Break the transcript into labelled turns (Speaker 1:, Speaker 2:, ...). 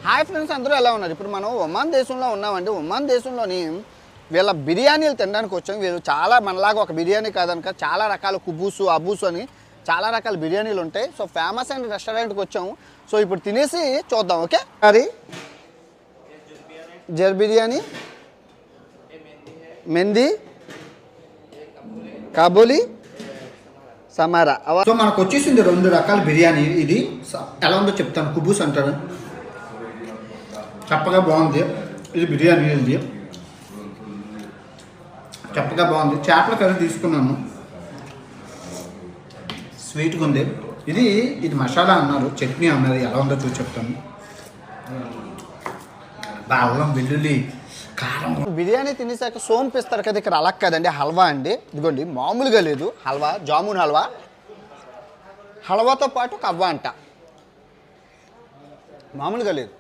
Speaker 1: Hi friends, అందరూ ఎలా ఉన్నారు? ఇప్పుడు మనం ఒమాన్ దేశంలో ఉన్నామండి. ఒమాన్ దేశంలోని వీళ్ళ బిర్యానీలు తినడానికి వచ్చాం. వీళ్ళు చాలా మనలాగా ఒక బిర్యానీ కాదనక చాలా రకాల కుబూసు అబూసు అని చాలా రకాల బిర్యానీలు ఉంటాయి. సో ఫేమస్ అయిన రెస్టారెంట్కి వచ్చాము. సో ఇప్పుడు తినేసి చూద్దాం. ఓకే, అది జర్ బిర్యానీ, మెంది, కాబూలి, సమారా. సో మనకు వచ్చేసింది 2 రకాల బిర్యానీ. ఇది ఎలా ఉందో చెప్తాను. కుబూస్ అంటారు, చప్పగా బాగుంది. ఇది బిర్యానీ, ఇది చప్పగా బాగుంది. చేపల కర్రీ తీసుకున్నాను, స్వీట్గా ఉంది. ఇది మసాలా అన్నారు, చట్నీ అన్నారు. ఎలా ఉందో చూసి చెప్తాను. అల్లం, వెల్లుల్లి, కారం. బిర్యానీ తినేసాక సోంపు ఇస్తారు కదా, ఇక్కడ అలా కదండి. హల్వా అండి, ఇదిగోండి. మామూలుగా లేదు హల్వా, జామున్ హల్వా. హల్వాతో పాటు కవ్వ అంట, మామూలుగా లేదు.